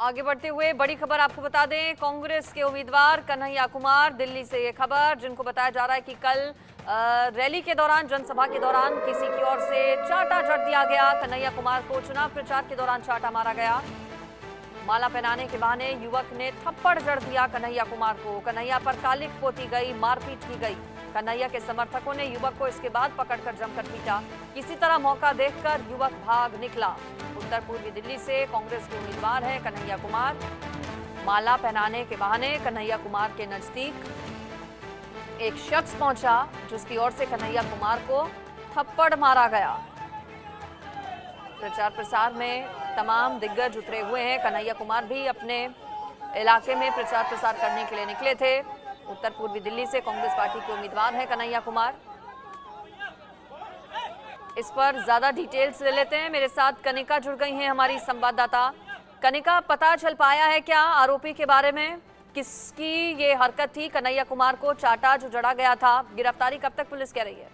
आगे बढ़ते हुए बड़ी खबर आपको बता दें, कांग्रेस के उम्मीदवार कन्हैया कुमार दिल्ली से ये खबर, जिनको बताया जा रहा है कि कल रैली के दौरान, जनसभा के दौरान किसी की ओर से चांटा जड़ दिया गया। कन्हैया कुमार को चुनाव प्रचार के दौरान चांटा मारा गया। माला पहनाने के बहाने युवक ने थप्पड़ जड़ दिया कन्हैया कुमार को। कन्हैया पर कालिख पोती गई, मारपीट की गई। कन्हैया के समर्थकों ने युवक को इसके बाद पकड़कर जमकर पीटा। किसी तरह मौका देखकर युवक भाग निकला। उत्तर पूर्वी दिल्ली से कांग्रेस के उम्मीदवार है कन्हैया कुमार। माला पहनाने के बहाने कन्हैया कुमार के नजदीक एक शख्स पहुंचा, जिसकी ओर से कन्हैया कुमार को थप्पड़ मारा गया। प्रचार प्रसार में तमाम दिग्गज उतरे हुए हैं। कन्हैया कुमार भी अपने इलाके में प्रचार प्रसार करने के लिए निकले थे। उत्तर पूर्वी दिल्ली से कांग्रेस पार्टी के उम्मीदवार हैं कन्हैया कुमार। इस पर ज्यादा डिटेल्स ले लेते हैं। मेरे साथ कनिका जुड़ गई हैं, हमारी संवाददाता। कनिका, पता चल पाया है क्या आरोपी के बारे में? किसकी ये हरकत थी? कन्हैया कुमार को चांटा जो जड़ा गया था, गिरफ्तारी कब तक पुलिस कह रही है?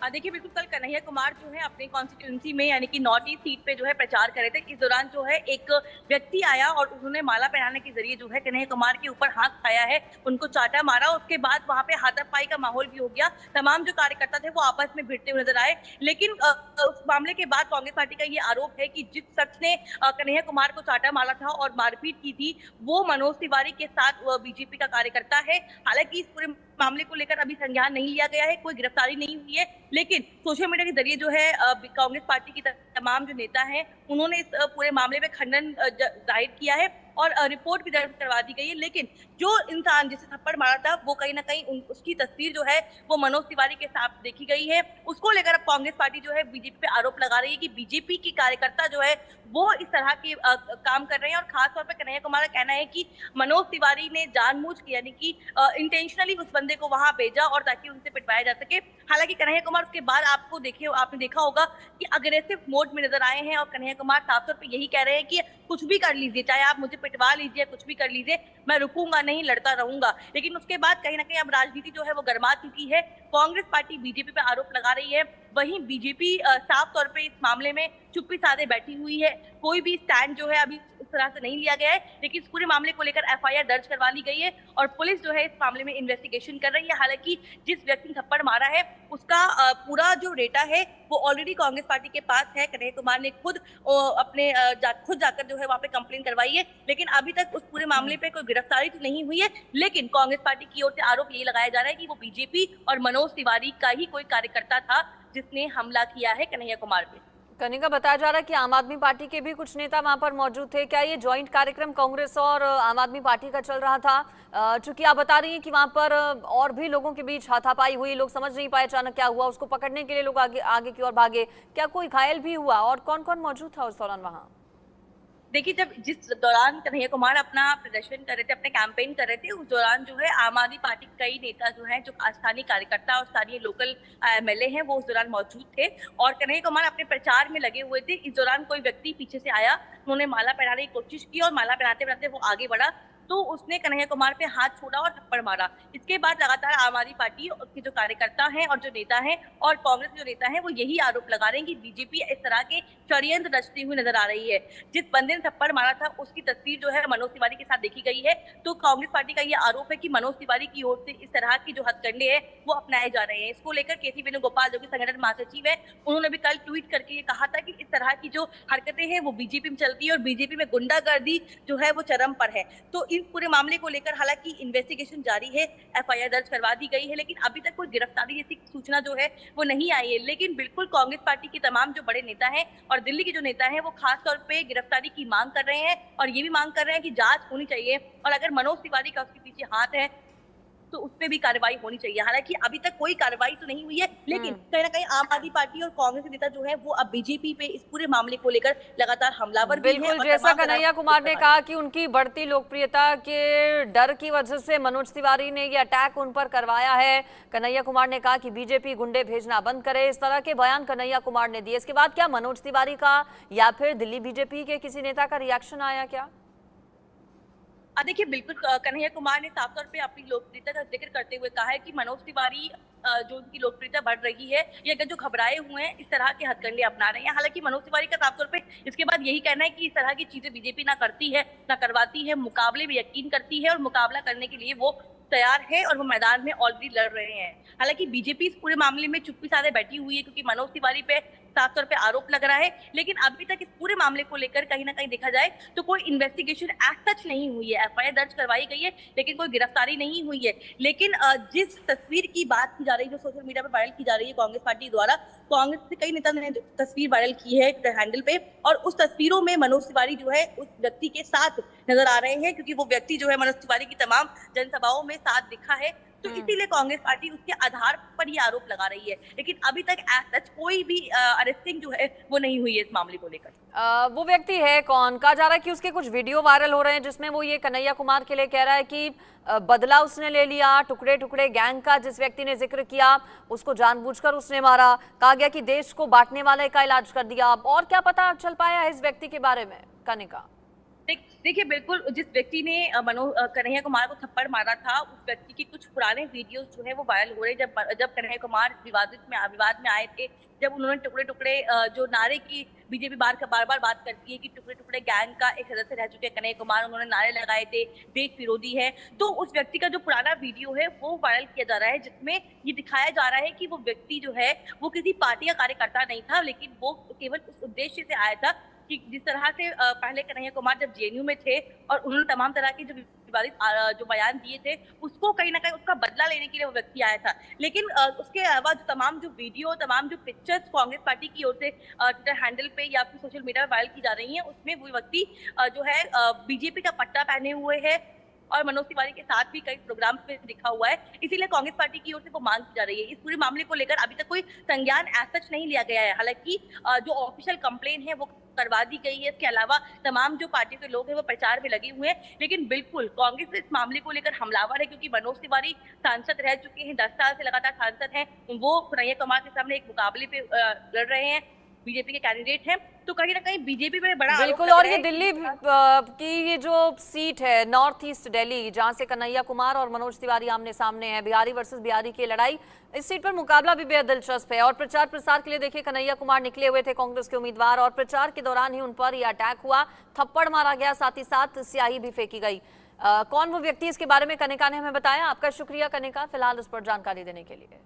देखिए, बिल्कुल कल कन्हैया कुमार जो है अपनी कॉन्स्टिट्यूंसी में यानी कि नॉर्थ ईस्ट सीट पे जो है प्रचार कर रहे थे। इस दौरान जो है एक व्यक्ति आया और उन्होंने माला पहनाने के जरिए जो है कन्हैया कुमार के ऊपर हाथ उठाया है, उनको चांटा मारा। उसके बाद वहां पे हाथापाई का माहौल भी हो गया। तमाम जो कार्यकर्ता थे वो आपस में भिड़ते हुए नजर आए। लेकिन उस मामले के बाद कांग्रेस पार्टी का ये आरोप है कि जिस शख्स ने कन्हैया कुमार को चांटा मारा था और मारपीट की थी, वो मनोज तिवारी के साथ बीजेपी का कार्यकर्ता है। हालांकि इस पूरे मामले को लेकर अभी संज्ञान नहीं लिया गया है, कोई गिरफ्तारी नहीं हुई है। लेकिन सोशल मीडिया के जरिए जो है कांग्रेस पार्टी की तमाम जो नेता हैं, उन्होंने इस पूरे मामले में खंडन जाहिर किया है और रिपोर्ट भी दर्ज करवा दी गई है। लेकिन जो इंसान जिसे थप्पड़ मारा था, वो कहीं ना कहीं उसकी तस्वीर जो है वो मनोज तिवारी के साथ देखी गई है। उसको लेकर अब कांग्रेस पार्टी जो है बीजेपी पे आरोप लगा रही है कि बीजेपी की कार्यकर्ता जो है वो इस तरह के काम कर रहे हैं। और खासतौर पर कन्हैया कुमार का कहना है कि मनोज तिवारी ने जानबूझ के यानी कि इंटेंशनली उस बंदे को वहां भेजा और ताकि उनसे पिटवाया जा सके। हालांकि कन्हैया कुमार उसके बाद आपने देखा होगा कि अग्रेसिव मोड में नजर आए हैं और कन्हैया कुमार साफ तौर पर यही कह रहे हैं कि कुछ भी कर लीजिए, चाहे आप मुझे पिटवा लीजिए, कुछ भी कर लीजिए, मैं रुकूंगा नहीं, लड़ता रहूंगा। लेकिन उसके बाद कहीं ना कहीं अब राजनीति जो है वो गर्मा चुकी है। कांग्रेस पार्टी बीजेपी पे आरोप लगा रही है, वहीं बीजेपी साफ तौर पे इस मामले में चुप्पी साधे बैठी हुई है। कोई भी स्टैंड जो है अभी इस तरह से नहीं लिया गया है। लेकिन इस पूरे मामले को लेकर एफआईआर दर्ज करवा ली गई है और पुलिस जो है इस मामले में इन्वेस्टिगेशन कर रही है। हालांकि जिस व्यक्ति ने थप्पड़ मारा है उसका पूरा जो डेटा है वो ऑलरेडी कांग्रेस पार्टी के पास है। कन्हैया कुमार ने खुद खुद जाकर जो है वहां पे कंप्लेन करवाई है। लेकिन अभी तक उस पूरे मामले पे कोई गिरफ्तारी तो नहीं हुई है। लेकिन कांग्रेस पार्टी की ओर से आरोप यही लगाया जा रहा है कि वो बीजेपी और मनोज तिवारी का ही कोई कार्यकर्ता था जिसने हमला किया है कन्हैया कुमार पे। कनिका, बताया जा रहा है कि आम आदमी पार्टी के भी कुछ नेता वहां पर मौजूद थे। क्या ये ज्वाइंट कार्यक्रम कांग्रेस और आम आदमी पार्टी का चल रहा था? चूंकि आप बता रही हैं कि वहां पर और भी लोगों के बीच हाथापाई हुई, लोग समझ नहीं पाए अचानक क्या हुआ, उसको पकड़ने के लिए लोग आगे आगे की ओर भागे। क्या कोई घायल भी हुआ और कौन कौन मौजूद था उस दौरान वहां? देखिए, जिस दौरान कन्हैया कुमार अपना प्रदर्शन कर रहे थे, अपने कैंपेन कर रहे थे, उस दौरान जो है आम आदमी पार्टी के कई नेता जो हैं, जो स्थानीय कार्यकर्ता और स्थानीय लोकल एमएलए हैं, वो उस दौरान मौजूद थे और कन्हैया कुमार अपने प्रचार में लगे हुए थे। इस दौरान कोई व्यक्ति पीछे से आया, उन्होंने माला पहनाने की कोशिश की और माला पहनाते पहनाते वो आगे बढ़ा तो उसने कन्हैया कुमार पे हाथ छोड़ा और थप्पड़ मारा। इसके बाद लगातार आम आदमी पार्टी के जो कार्यकर्ता हैं और जो नेता हैं और कांग्रेस के जो नेता हैं वो यही आरोप लगा रहे हैं कि बीजेपी इस तरह के षड्यंत्र रचती हुई नजर आ रही है। जिस बंदे ने थप्पड़ मारा था उसकी तस्वीर जो है मनोज तिवारी के साथ देखी गई है। तो कांग्रेस पार्टी का ये आरोप है कि मनोज तिवारी की ओर से इस तरह की जो हथकंडे हैं वो अपनाए जा रहे हैं। इसको लेकर केसी वेणुगोपाल जो कि संगठन महासचिव है, उन्होंने भी कल ट्वीट करके ये कहा था कि इस तरह की जो हरकतें हैं वो बीजेपी में चलती है और बीजेपी में गुंडागर्दी जो है वो चरम पर है। तो इस पूरे मामले को लेकर हालांकि इन्वेस्टिगेशन जारी है, एफआईआर दर्ज करवा दी गई है, लेकिन अभी तक कोई गिरफ्तारी जैसी सूचना जो है वो नहीं आई है। लेकिन बिल्कुल कांग्रेस पार्टी के तमाम जो बड़े नेता हैं और दिल्ली के जो नेता हैं वो खास तौर पे गिरफ्तारी की मांग कर रहे हैं और ये भी मांग कर रहे हैं कि जांच होनी चाहिए और अगर मनोज तिवारी का उसके पीछे हाथ है तो उस पे भी कार्रवाई होनी चाहिए। हालांकि अभी तक कोई कार्रवाई तो नहीं हुई है, लेकिन कहीं ना कहीं आम आदमी पार्टी और कांग्रेस के नेता जो है वो अब बीजेपी पे इस पूरे मामले को लेकर लगातार हमलावर भी है। बिल्कुल, जैसा कन्हैया कुमार ने कहा कि उनकी बढ़ती लोकप्रियता के डर की वजह से मनोज तिवारी ने ये अटैक उन पर करवाया है। कन्हैया कुमार ने कहा कि बीजेपी गुंडे भेजना बंद करे। इस तरह के बयान कन्हैया कुमार ने दिए। इसके बाद क्या मनोज तिवारी का या फिर दिल्ली बीजेपी के किसी नेता का रिएक्शन आया क्या? देखिए बिल्कुल कन्हैया कुमार ने साफ तौर पे अपनी लोकप्रियता का जिक्र करते हुए कहा है कि मनोज तिवारी जो उनकी लोकप्रियता बढ़ रही है, ये अगर जो घबराए हुए हैं इस तरह के हथकंडे अपना रहे हैं। हालांकि मनोज तिवारी का साफ तौर पे इसके बाद यही कहना है कि इस तरह की चीजें बीजेपी ना करती है, ना करवाती है, मुकाबले में यकीन करती है और मुकाबला करने के लिए वो तैयार है और वो मैदान में ऑलरेडी लड़ रहे हैं। हालांकि बीजेपी इस पूरे मामले में चुप्पी साधे बैठी हुई है क्योंकि मनोज तिवारी पे साफ तौर पे आरोप लग रहा है, लेकिन अभी तक इस पूरे मामले को लेकर कहीं ना कहीं देखा जाए तो कोई इन्वेस्टिगेशन एज सच नहीं हुई है। एफआईआर दर्ज करवाई गई है लेकिन कोई गिरफ्तारी नहीं हुई है। लेकिन जिस तस्वीर की बात की जा रही है, जो सोशल मीडिया पर वायरल की जा रही है कांग्रेस पार्टी द्वारा, कांग्रेस के कई नेता ने तस्वीर वायरल की है हैंडल पे, और उस तस्वीरों में मनोज तिवारी जो है उस व्यक्ति के साथ नजर आ रहे हैं क्योंकि वो व्यक्ति जो है मनोज तिवारी की तमाम जनसभाओं में साथ दिखा है। तो इसीलिए कांग्रेस पार्टी उसके आधार पर ये आरोप लगा रही है, लेकिन अभी तक एज सच कोई भी अरेस्टिंग जो है वो नहीं हुई है इस मामले को लेकर। वो व्यक्ति है कौन? कहा जा रहा है कि उसके कुछ वीडियो वायरल हो रहे हैं जिसमें वो ये कन्हैया कुमार के लिए कह रहा है कि बदला उसने ले लिया, टुकड़े टुकड़े गैंग का जिस व्यक्ति ने जिक्र किया उसको जानबूझकर उसने मारा, कहा गया कि देश को बांटने वाले का इलाज कर दिया। और क्या पता चल पाया है इस व्यक्ति के बारे में कनिका? देखिए बिल्कुल जिस व्यक्ति ने कन्हैया कुमार को थप्पड़ मारा था, उस व्यक्ति के कुछ पुराने वीडियोस जो है वो वायरल हो रहे हैं। जब कन्हैया कुमार विवाद में आए थे, जब उन्होंने टुकड़े टुकड़े जो नारे की बीजेपी बार बार बात करती है कि टुकड़े टुकड़े गैंग का एक सदस्य रह चुके हैं कन्हैया कुमार, उन्होंने नारे लगाए थे देश विरोधी है। तो उस व्यक्ति का जो पुराना वीडियो है वो वायरल किया जा रहा है जिसमें ये दिखाया जा रहा है कि वो व्यक्ति जो है वो किसी पार्टी का कार्यकर्ता नहीं था, लेकिन वो केवल उस उद्देश्य से आया था कि जिस तरह से पहले कन्हैया कुमार जब जेएनयू में थे और उन्होंने तमाम तरह के जो विवादित जो बयान दिए थे उसको कहीं ना कहीं उसका बदला लेने के लिए वो व्यक्ति आया था। लेकिन उसके अलावा तमाम जो वीडियो, तमाम जो पिक्चर्स कांग्रेस पार्टी की ओर से ट्विटर हैंडल पे या फिर सोशल मीडिया पर वायरल की जा रही है, उसमें वो व्यक्ति जो है बीजेपी का पट्टा पहने हुए है और मनोज तिवारी के साथ भी कई प्रोग्राम्स में दिखा हुआ है। इसीलिए कांग्रेस पार्टी की ओर से वो मांग की जा रही है। इस पूरे मामले को लेकर अभी तक कोई संज्ञान एज सच नहीं लिया गया है। हालांकि जो ऑफिशियल कंप्लेन है वो करवा दी गई है। इसके अलावा तमाम जो पार्टी के लोग हैं वो प्रचार में लगे हुए हैं, लेकिन बिल्कुल कांग्रेस इस मामले को लेकर हमलावर है क्योंकि मनोज तिवारी सांसद रह चुके हैं, 10 साल से लगातार सांसद हैं। वो कन्हैया कुमार के सामने एक मुकाबले पे लड़ रहे हैं, बीजेपी के कैंडिडेट हैं, तो कहीं ना कहीं बीजेपी में बड़ा बिल्कुल। और ये दिल्ली की ये जो सीट है नॉर्थ ईस्ट दिल्ली, जहां से कन्हैया कुमार और मनोज तिवारी आमने सामने हैं, बिहारी वर्सेस बिहारी की लड़ाई, इस सीट पर मुकाबला भी बेहद दिलचस्प है। और प्रचार प्रसार के लिए देखिए कन्हैया कुमार निकले हुए थे कांग्रेस के उम्मीदवार, और प्रचार के दौरान ही उन पर यह अटैक हुआ, थप्पड़ मारा गया, साथ ही साथ स्याही भी फेंकी गई। कौन वो व्यक्ति, इसके बारे में कनिका ने हमें बताया। आपका शुक्रिया कनिका, फिलहाल इस पर जानकारी देने के लिए।